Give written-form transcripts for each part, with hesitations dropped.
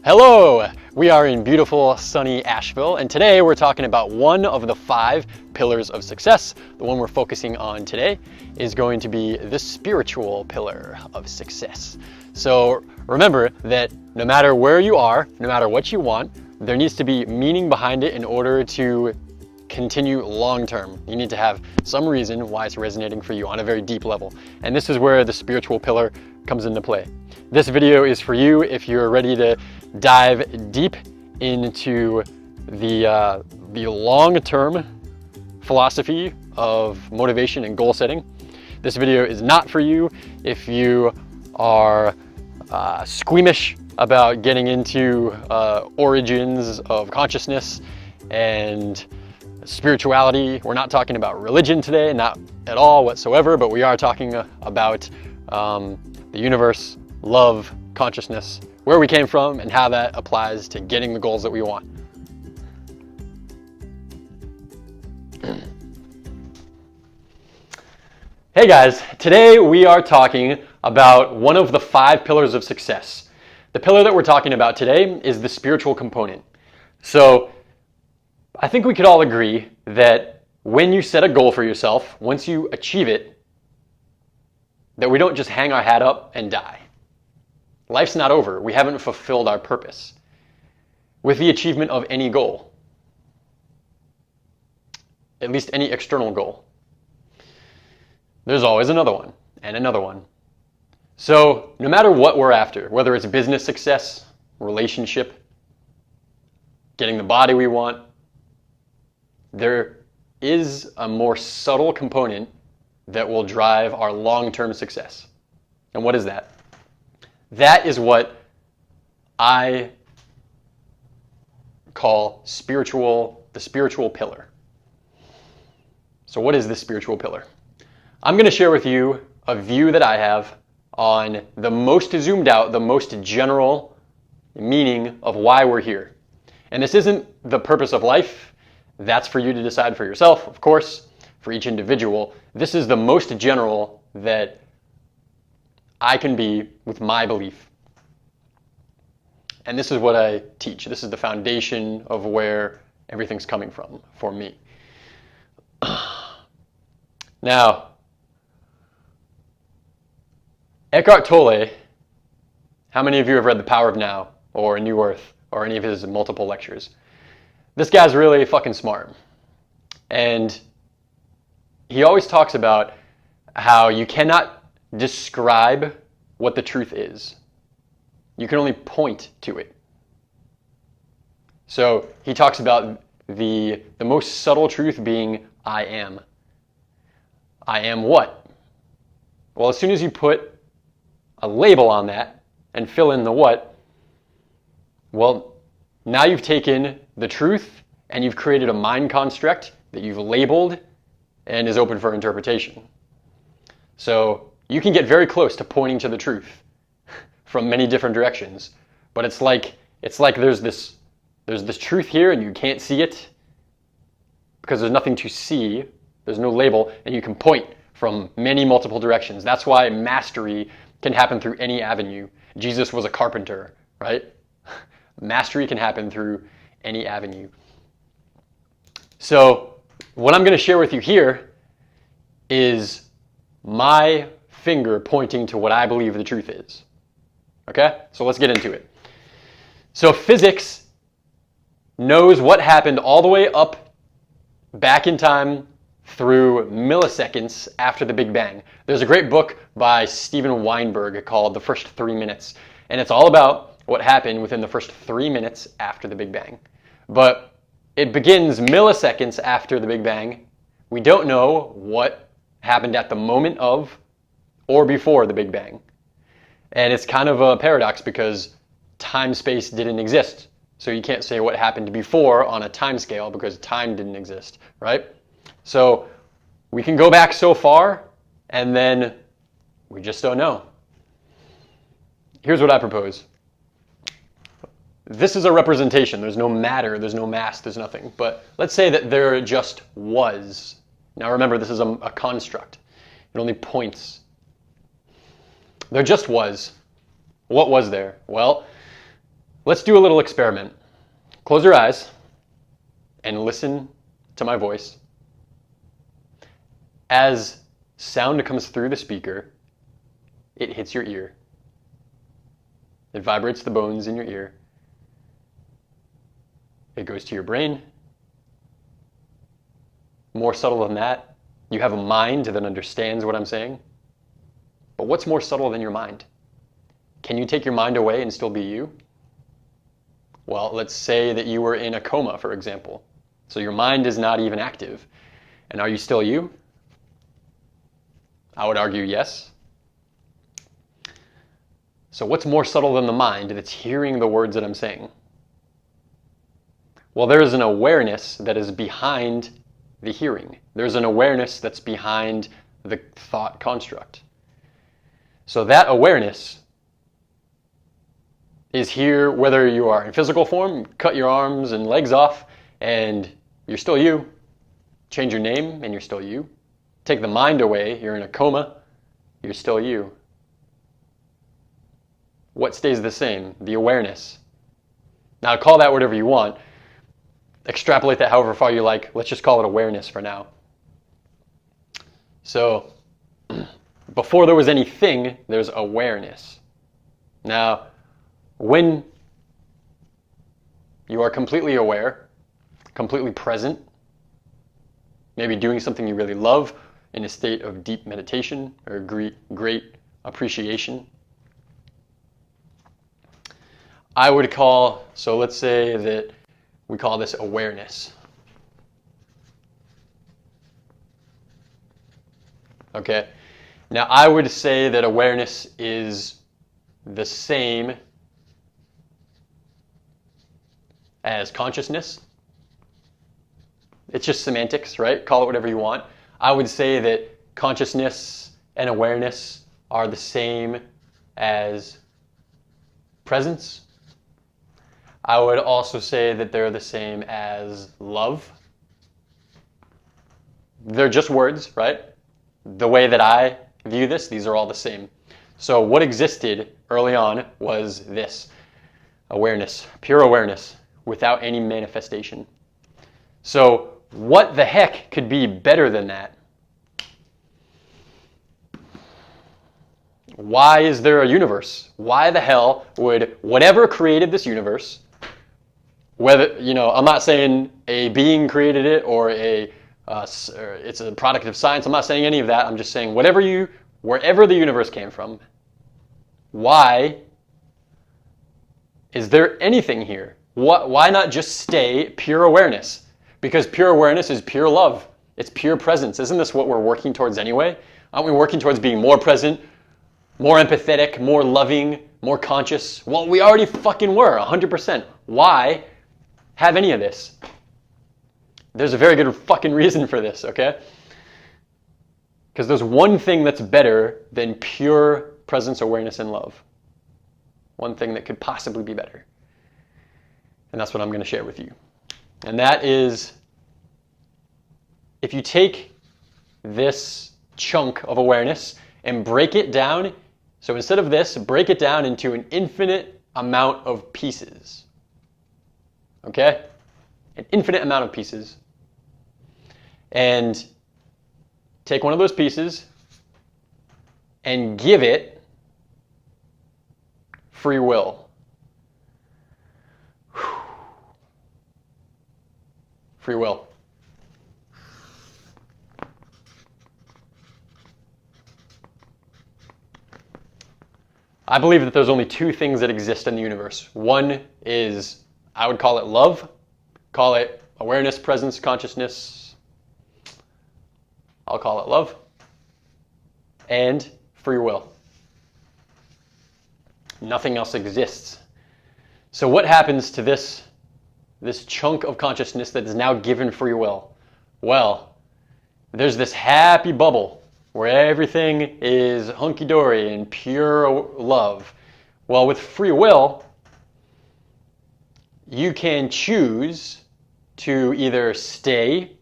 Hello! We are in beautiful, sunny Asheville, and today we're talking about one of the 5 pillars of success. The one we're focusing on today is going to be the spiritual pillar of success. So remember that no matter where you are, no matter what you want, there needs to be meaning behind it in order to continue long term. You need to have some reason why it's resonating for you on a very deep level. And this is where the spiritual pillar comes into play. This video is for you if you're ready to dive deep into the long-term philosophy of motivation and goal setting. This video is not for you if you are squeamish about getting into origins of consciousness and spirituality. We're not talking about religion today, not at all whatsoever, but we are talking about the universe, love, consciousness, where we came from, and how that applies to getting the goals that we want. Hey guys, today we are talking about one of the 5 pillars of success. The pillar that we're talking about today is the spiritual component. So I think we could all agree that when you set a goal for yourself, once you achieve it, that we don't just hang our hat up and die. Life's not over. We haven't fulfilled our purpose with the achievement of any goal, at least any external goal. There's always another one and another one. So no matter what we're after, whether it's business success, relationship, getting the body we want, there is a more subtle component that will drive our long-term success. And what is that? That is what I call the spiritual pillar. So what is the spiritual pillar? I'm going to share with you a view that I have on the most zoomed out, the most general meaning of why we're here. And this isn't the purpose of life. That's for you to decide for yourself, of course, for each individual. This is the most general that I can be with my belief. And this is what I teach. This is the foundation of where everything's coming from for me. Now, Eckhart Tolle, how many of you have read The Power of Now or A New Earth or any of his multiple lectures? This guy's really fucking smart. And he always talks about how you cannot describe what the truth is. You can only point to it. So he talks about the most subtle truth being I am. I am what? Well, as soon as you put a label on that and fill in the what, well, now you've taken the truth and you've created a mind construct that you've labeled and is open for interpretation. So you can get very close to pointing to the truth from many different directions, but it's like there's this truth here and you can't see it because there's nothing to see. There's no label, and you can point from many multiple directions. That's why mastery can happen through any avenue. Jesus was a carpenter, right? Mastery can happen through any avenue. So what I'm going to share with you here is my finger pointing to what I believe the truth is. Okay? So let's get into it. So physics knows what happened all the way up back in time through milliseconds after the Big Bang. There's a great book by Steven Weinberg called The First 3 Minutes, and it's all about what happened within the first 3 minutes after the Big Bang. But it begins milliseconds after the Big Bang. We don't know what happened at the moment of or before the Big Bang. And it's kind of a paradox because time-space didn't exist. So you can't say what happened before on a time scale because time didn't exist, right? So we can go back so far and then we just don't know. Here's what I propose. This is a representation. There's no matter, there's no mass, there's nothing. But let's say that there just was. Now remember, this is a construct. It only points. There just was. What was there? Well, Let's do a little experiment. Close your eyes and listen to my voice. As sound comes through the speaker, it hits your ear. It vibrates the bones in your ear. It goes to your brain. More subtle than that, you have a mind that understands what I'm saying. But what's more subtle than your mind? Can you take your mind away and still be you? Well, let's say that you were in a coma, for example. So your mind is not even active. And are you still you? I would argue yes. So what's more subtle than the mind that's hearing the words that I'm saying? Well, there is an awareness that is behind the hearing. There's an awareness that's behind the thought construct. So that awareness is here whether you are in physical form, cut your arms and legs off, and you're still you. Change your name and you're still you. Take the mind away, you're in a coma, you're still you. What stays the same? The awareness. Now call that whatever you want. Extrapolate that however far you like. Let's just call it awareness for now. So, before there was anything, there's awareness. Now, when you are completely aware, completely present, maybe doing something you really love in a state of deep meditation or great appreciation, I would call, so let's say that we call this awareness. Okay, now I would say that awareness is the same as consciousness. It's just semantics, right? Call it whatever you want. I would say that consciousness and awareness are the same as presence. I would also say that they're the same as love. They're just words, right? The way that I view this, these are all the same. So what existed early on was this awareness, pure awareness, without any manifestation. So what the heck could be better than that? Why is there a universe? Why the hell would whatever created this universe, whether, I'm not saying a being created it or it's a product of science. I'm not saying any of that. I'm just saying wherever the universe came from, why is there anything here? Why not just stay pure awareness? Because pure awareness is pure love. It's pure presence. Isn't this what we're working towards anyway? Aren't we working towards being more present, more empathetic, more loving, more conscious? Well, we already fucking were, 100%. Why have any of this? There's a very good fucking reason for this, okay? Because there's one thing that's better than pure presence, awareness, and love. One thing that could possibly be better. And that's what I'm going to share with you. And that is, if you take this chunk of awareness and break it down, so instead of this, break it down into an infinite amount of pieces. Okay? An infinite amount of pieces. And take one of those pieces and give it free will. Free will. I believe that there's only two things that exist in the universe. One is, I would call it love. Call it awareness, presence, consciousness. I'll call it love. And free will. Nothing else exists. So what happens to this chunk of consciousness that is now given free will? Well, there's this happy bubble where everything is hunky-dory and pure love. Well, with free will, you can choose to either stay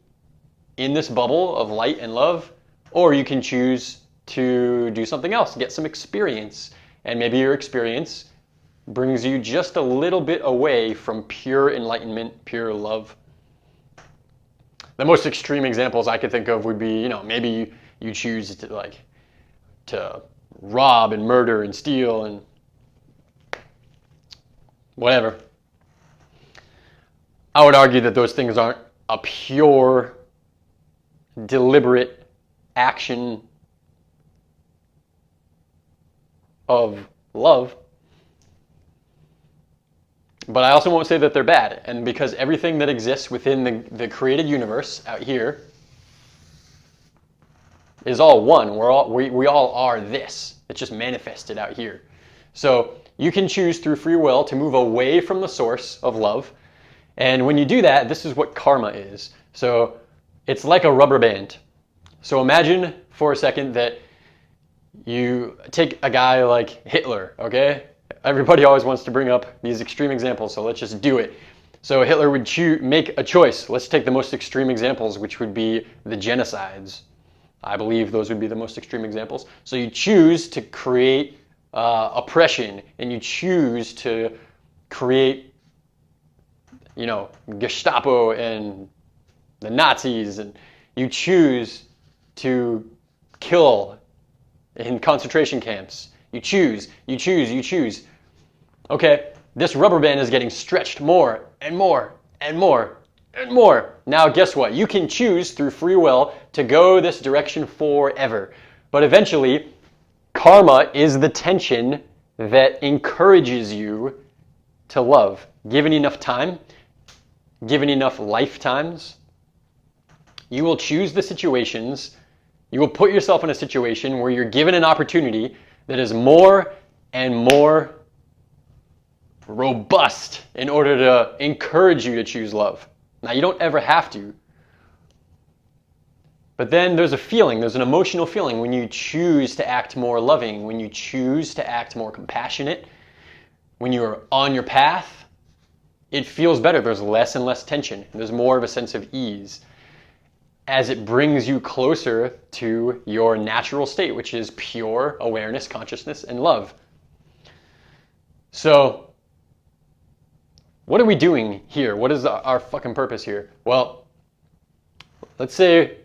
in this bubble of light and love, or you can choose to do something else, get some experience. And maybe your experience brings you just a little bit away from pure enlightenment, pure love. The most extreme examples I could think of would be, maybe you choose to rob and murder and steal and whatever. I would argue that those things aren't a pure, deliberate action of love. But I also won't say that they're bad. And because everything that exists within the created universe out here is all one. We all are this. It's just manifested out here. So you can choose through free will to move away from the source of love. And when you do that, this is what karma is. So it's like a rubber band. So imagine for a second that you take a guy like Hitler, okay? Everybody always wants to bring up these extreme examples, so let's just do it. So Hitler would make a choice. Let's take the most extreme examples, which would be the genocides. I believe those would be the most extreme examples. So you choose to create oppression, and you choose to create, Gestapo and the Nazis, and you choose to kill in concentration camps. You choose. Okay, this rubber band is getting stretched more and more and more and more. Now guess what? You can choose through free will to go this direction forever. But eventually, karma is the tension that encourages you to love. Given enough time, given enough lifetimes, you will choose the situations, you will put yourself in a situation where you're given an opportunity that is more and more robust in order to encourage you to choose love. Now, you don't ever have to. But then there's a feeling, there's an emotional feeling when you choose to act more loving, when you choose to act more compassionate, when you're on your path, it feels better. There's less and less tension. There's more of a sense of ease as it brings you closer to your natural state, which is pure awareness, consciousness, and love. So, what are we doing here? What is our fucking purpose here? Well, let's say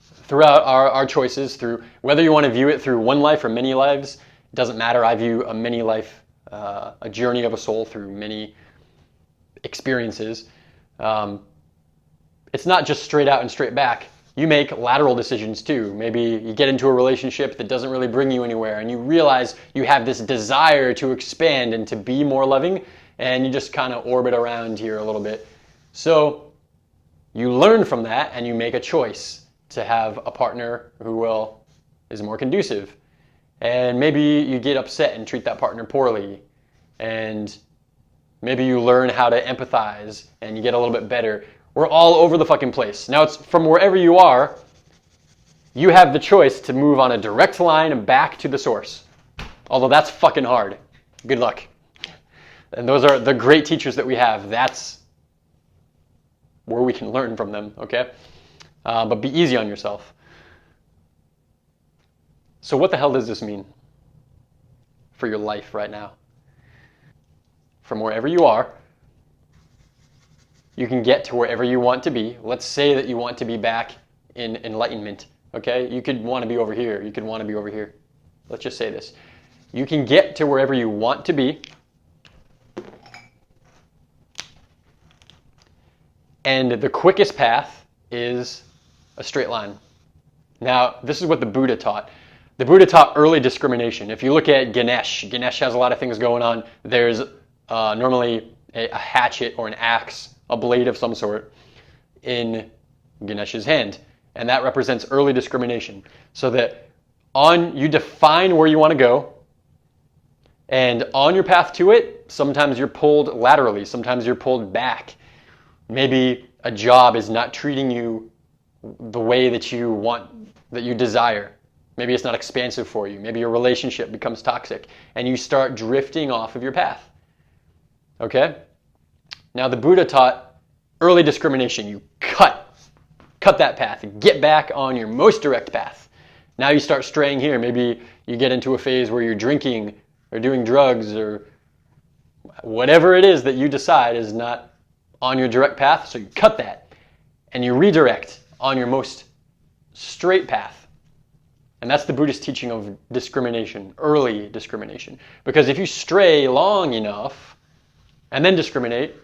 throughout our choices, through whether you want to view it through one life or many lives, it doesn't matter. I view a many life, a journey of a soul through many experiences. It's not just straight out and straight back. You make lateral decisions too. Maybe you get into a relationship that doesn't really bring you anywhere, and you realize you have this desire to expand and to be more loving, and you just kind of orbit around here a little bit. So you learn from that, and you make a choice to have a partner who is more conducive. And maybe you get upset and treat that partner poorly, and maybe you learn how to empathize and you get a little bit better. We're all over the fucking place. Now, it's from wherever you are, you have the choice to move on a direct line and back to the source. Although that's fucking hard. Good luck. And those are the great teachers that we have. That's where we can learn from them, okay? But be easy on yourself. So what the hell does this mean for your life right now? From wherever you are, you can get to wherever you want to be. Let's say that you want to be back in enlightenment, okay? You could want to be over here. You could want to be over here. Let's just say this. You can get to wherever you want to be, and the quickest path is a straight line. Now, this is what the Buddha taught. The Buddha taught early discrimination. If you look at Ganesh has a lot of things going on. There's normally a hatchet or an axe, a blade of some sort, in Ganesh's hand. And that represents early discrimination. So that you define where you want to go, and on your path to it, sometimes you're pulled laterally, sometimes you're pulled back. Maybe a job is not treating you the way that you want, that you desire. Maybe it's not expansive for you. Maybe your relationship becomes toxic and you start drifting off of your path. Okay? Now the Buddha taught early discrimination. You cut that path, get back on your most direct path. Now you start straying here. Maybe you get into a phase where you're drinking or doing drugs or whatever it is that you decide is not on your direct path. So you cut that and you redirect on your most straight path. And that's the Buddhist teaching of discrimination, early discrimination. Because if you stray long enough and then discriminate,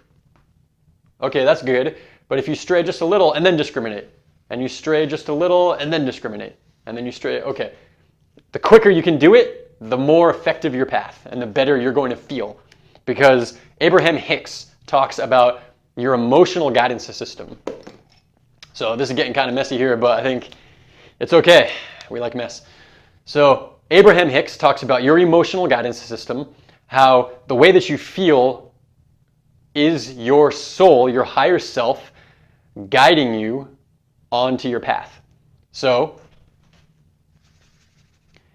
okay, that's good. But if you stray just a little and then discriminate, and you stray just a little and then discriminate, and then you stray, okay. The quicker you can do it, the more effective your path and the better you're going to feel. Because Abraham Hicks talks about your emotional guidance system. So this is getting kind of messy here, but I think it's okay. We like mess. So Abraham Hicks talks about your emotional guidance system, how the way that you feel is your soul, your higher self, guiding you onto your path. So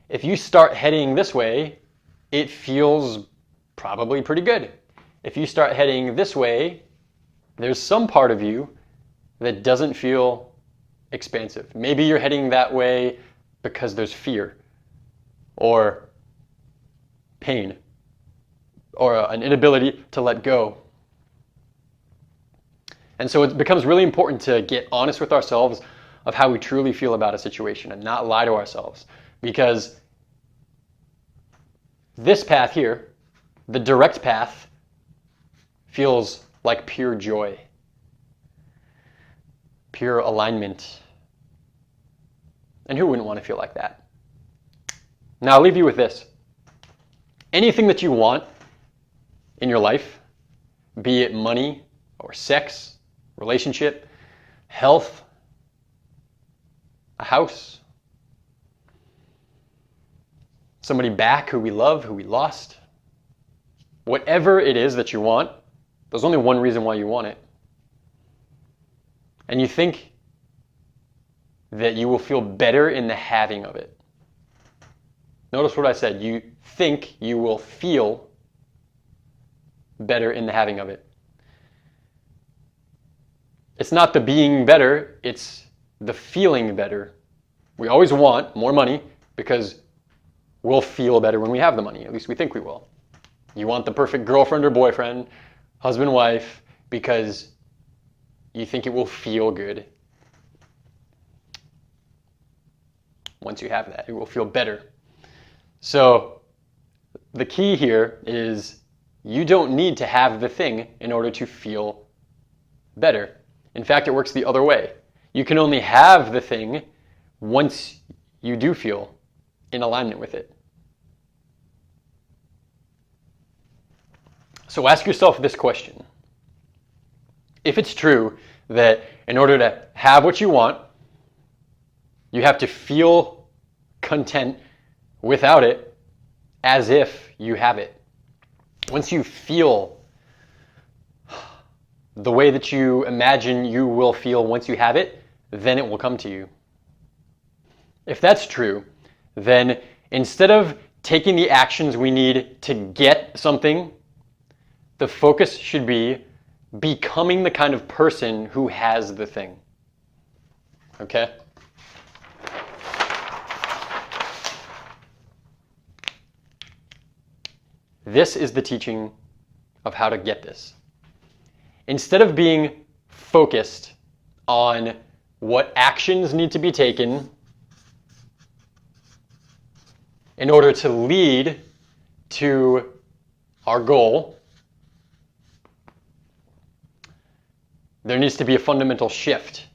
if you start heading this way, it feels probably pretty good. If you start heading this way, there's some part of you that doesn't feel expansive. Maybe you're heading that way because there's fear or pain or an inability to let go. And so it becomes really important to get honest with ourselves of how we truly feel about a situation and not lie to ourselves. Because this path here, the direct path, feels like pure joy, pure alignment. And who wouldn't want to feel like that? Now I'll leave you with this. Anything that you want in your life, be it money or sex, relationship, health, a house, somebody back who we love, who we lost, whatever it is that you want, there's only one reason why you want it. And you think that you will feel better in the having of it. Notice what I said. You think you will feel better in the having of it. It's not the being better, it's the feeling better. We always want more money because we'll feel better when we have the money. At least we think we will. You want the perfect girlfriend or boyfriend, husband, wife, because you think it will feel good. Once you have that, it will feel better. So the key here is you don't need to have the thing in order to feel better. In fact, it works the other way. You can only have the thing once you do feel in alignment with it. So ask yourself this question. If it's true that in order to have what you want, you have to feel content without it as if you have it. Once you feel the way that you imagine you will feel once you have it, then it will come to you. If that's true, then instead of taking the actions we need to get something, the focus should be becoming the kind of person who has the thing. Okay? This is the teaching of how to get this. Instead of being focused on what actions need to be taken in order to lead to our goal, there needs to be a fundamental shift.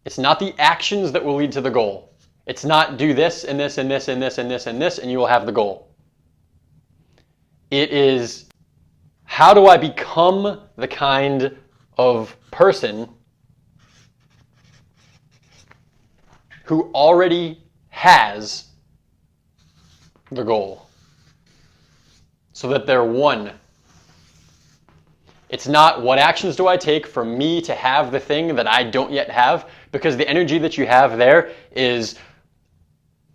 It's not the actions that will lead to the goal. It's not do this and this and this and this and this and this and you will have the goal. It is, how do I become the kind of person who already has the goal so that they're one? It's not what actions do I take for me to have the thing that I don't yet have, because the energy that you have there is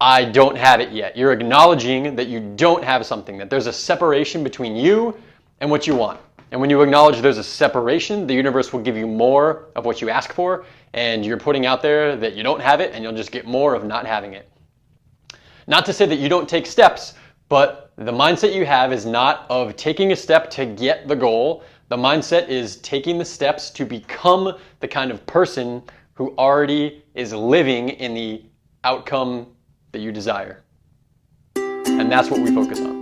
I don't have it yet. You're acknowledging that you don't have something, that there's a separation between you and what you want. And when you acknowledge there's a separation, the universe will give you more of what you ask for, and you're putting out there that you don't have it, and you'll just get more of not having it. Not to say that you don't take steps, but The mindset you have is not of taking a step to get the goal. The mindset is taking the steps to become the kind of person who already is living in the outcome that you desire. And that's what we focus on.